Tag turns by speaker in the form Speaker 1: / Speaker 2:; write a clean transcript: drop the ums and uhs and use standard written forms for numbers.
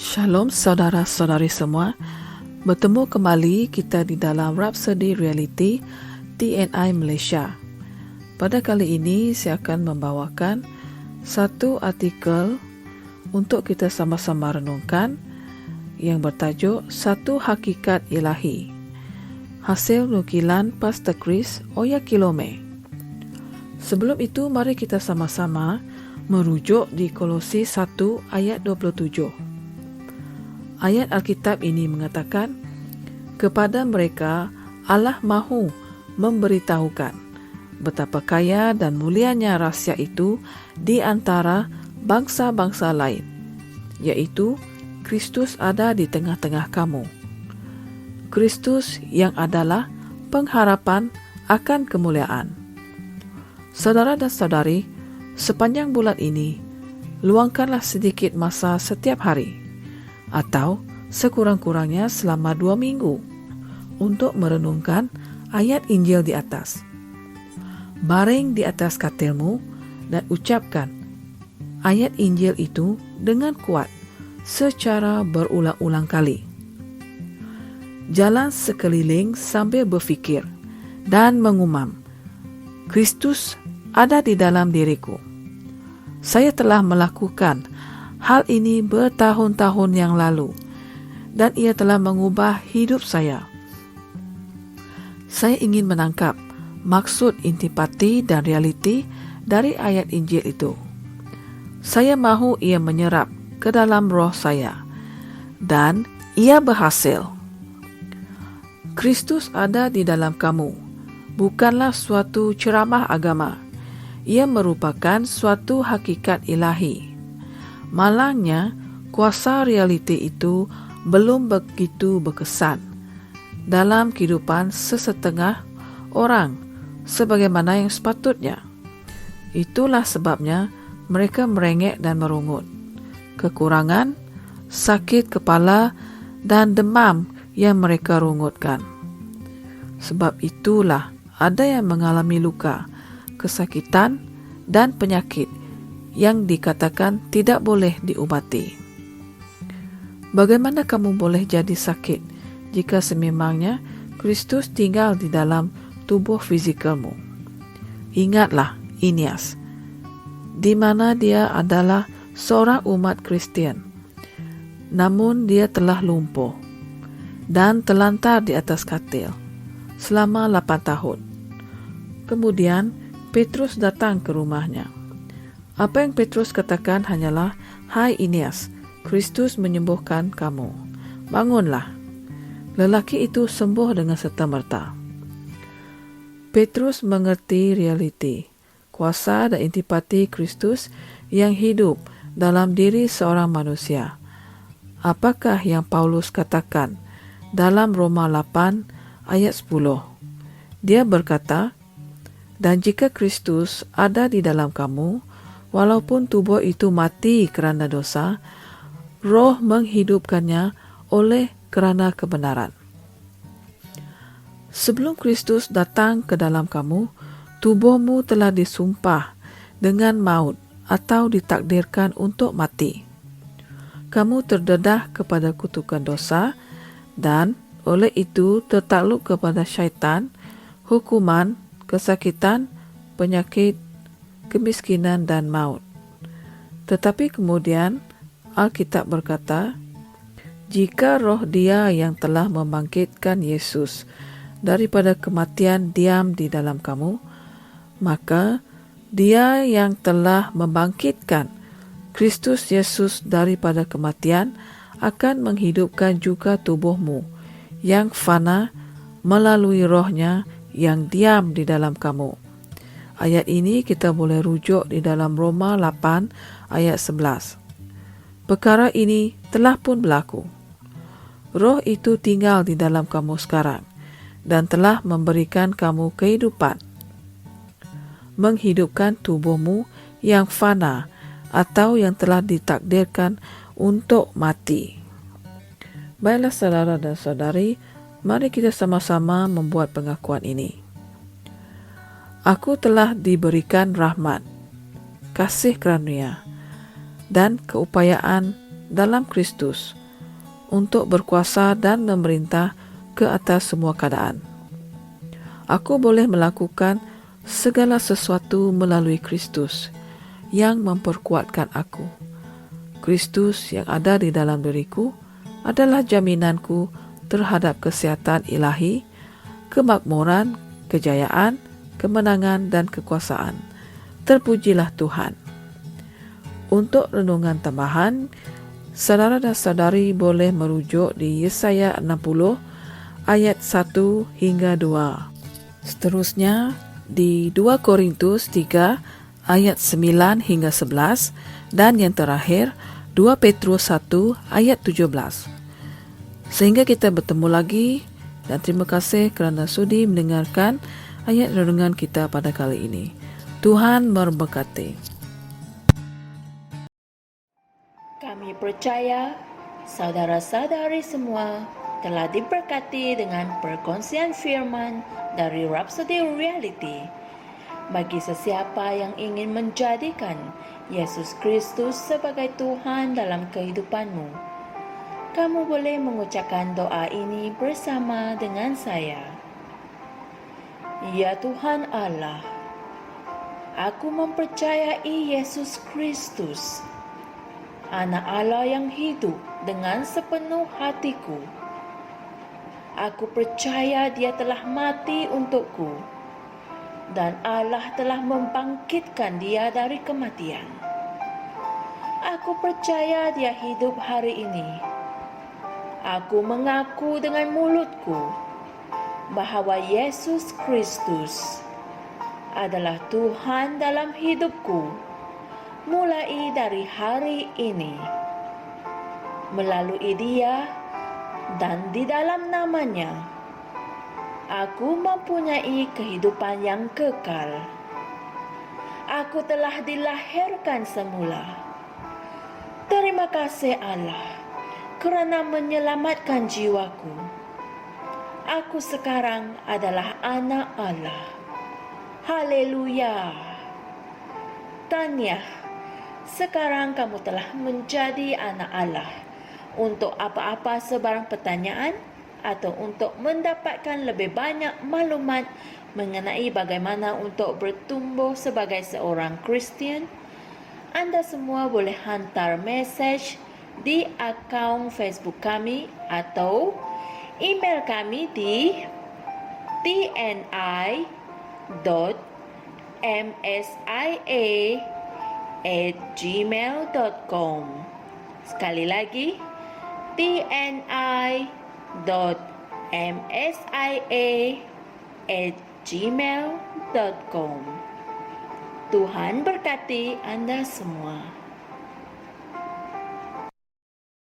Speaker 1: Shalom saudara-saudari semua. Bertemu kembali kita di dalam Rhapsody Reality TNI Malaysia. Pada kali ini saya akan membawakan satu artikel untuk kita sama-sama renungkan yang bertajuk Satu Hakikat Ilahi. Hasil nukilan Pastor Chris Oyakhilome. Sebelum itu mari kita sama-sama merujuk di Kolose 1 ayat 27. Ayat Alkitab ini mengatakan, kepada mereka Allah mahu memberitahukan betapa kaya dan mulianya rahsia itu di antara bangsa-bangsa lain, yaitu Kristus ada di tengah-tengah kamu. Kristus yang adalah pengharapan akan kemuliaan. Saudara dan saudari, sepanjang bulan ini, luangkanlah sedikit masa setiap hari, atau sekurang-kurangnya selama 2 minggu untuk merenungkan ayat Injil di atas. Baring di atas katilmu dan ucapkan ayat Injil itu dengan kuat secara berulang-ulang kali. Jalan sekeliling sambil berfikir dan mengumam, Kristus ada di dalam diriku. Saya telah melakukan hal ini bertahun-tahun yang lalu, dan ia telah mengubah hidup saya. Saya ingin menangkap maksud intipati dan realiti dari ayat Injil itu. Saya mahu ia menyerap ke dalam roh saya, dan ia berhasil. Kristus ada di dalam kamu bukanlah suatu ceramah agama. Ia merupakan suatu hakikat ilahi. Malangnya, kuasa realiti itu belum begitu berkesan dalam kehidupan sesetengah orang sebagaimana yang sepatutnya. Itulah sebabnya mereka merengek dan merungut. Kekurangan, sakit kepala, dan demam yang mereka rungutkan. Sebab itulah ada yang mengalami luka, kesakitan, dan penyakit yang dikatakan tidak boleh diubati. Bagaimana kamu boleh jadi sakit jika sememangnya Kristus tinggal di dalam tubuh fizikalmu? Ingatlah Inias, di mana dia adalah seorang umat Kristian, namun dia telah lumpuh dan terlantar di atas katil selama 8 tahun. Kemudian Petrus datang ke rumahnya. Apa yang Petrus katakan hanyalah, hai Inias, Kristus menyembuhkan kamu. Bangunlah. Lelaki itu sembuh dengan serta-merta. Petrus mengerti realiti, kuasa dan intipati Kristus yang hidup dalam diri seorang manusia. Apakah yang Paulus katakan dalam Roma 8 ayat 10? Dia berkata, dan jika Kristus ada di dalam kamu, walaupun tubuh itu mati kerana dosa, roh menghidupkannya oleh kerana kebenaran. Sebelum Kristus datang ke dalam kamu, tubuhmu telah disumpah dengan maut atau ditakdirkan untuk mati. Kamu terdedah kepada kutukan dosa dan oleh itu tertakluk kepada syaitan, hukuman, kesakitan, penyakit, kemiskinan dan maut. Tetapi kemudian Alkitab berkata, jika roh dia yang telah membangkitkan Yesus daripada kematian diam di dalam kamu, maka dia yang telah membangkitkan Kristus Yesus daripada kematian akan menghidupkan juga tubuhmu yang fana melalui rohnya yang diam di dalam kamu. Ayat ini kita boleh rujuk di dalam Roma 8 ayat 11. Perkara ini telah pun berlaku. Roh itu tinggal di dalam kamu sekarang dan telah memberikan kamu kehidupan, menghidupkan tubuhmu yang fana atau yang telah ditakdirkan untuk mati. Baiklah saudara dan saudari, mari kita sama-sama membuat pengakuan ini. Aku telah diberikan rahmat, kasih karunia, dan keupayaan dalam Kristus untuk berkuasa dan memerintah ke atas semua keadaan. Aku boleh melakukan segala sesuatu melalui Kristus yang memperkuatkan aku. Kristus yang ada di dalam diriku adalah jaminanku terhadap kesihatan ilahi, kemakmuran, kejayaan, kemenangan, dan kekuasaan. Terpujilah Tuhan. Untuk renungan tambahan, saudara dan saudari boleh merujuk di Yesaya 60 ayat 1 hingga 2. Seterusnya di 2 Korintus 3 ayat 9 hingga 11, dan yang terakhir 2 Petrus 1 ayat 17. Sehingga kita bertemu lagi, dan terima kasih kerana sudi mendengarkan ayat renungan kita pada kali ini. Tuhan memberkati.
Speaker 2: Kami percaya saudara-saudari semua telah diberkati dengan perkongsian firman dari Rhapsody Reality. Bagi sesiapa yang ingin menjadikan Yesus Kristus sebagai Tuhan dalam kehidupanmu, kamu boleh mengucapkan doa ini bersama dengan saya. Ya Tuhan Allah, aku mempercayai Yesus Kristus, Anak Allah yang hidup dengan sepenuh hatiku. Aku percaya Dia telah mati untukku, dan Allah telah membangkitkan Dia dari kematian. Aku percaya Dia hidup hari ini. Aku mengaku dengan mulutku bahawa Yesus Kristus adalah Tuhan dalam hidupku mulai dari hari ini. Melalui Dia dan di dalam nama-Nya, aku mempunyai kehidupan yang kekal. Aku telah dilahirkan semula. Terima kasih Allah kerana menyelamatkan jiwaku. Aku sekarang adalah anak Allah. Haleluya. Tahniah, sekarang kamu telah menjadi anak Allah. Untuk apa-apa sebarang pertanyaan atau untuk mendapatkan lebih banyak maklumat mengenai bagaimana untuk bertumbuh sebagai seorang Kristian, anda semua boleh hantar mesej di akaun Facebook kami atau email kami di tni.msia@gmail.com. Sekali lagi, tni.msia@gmail.com. Tuhan berkati anda semua.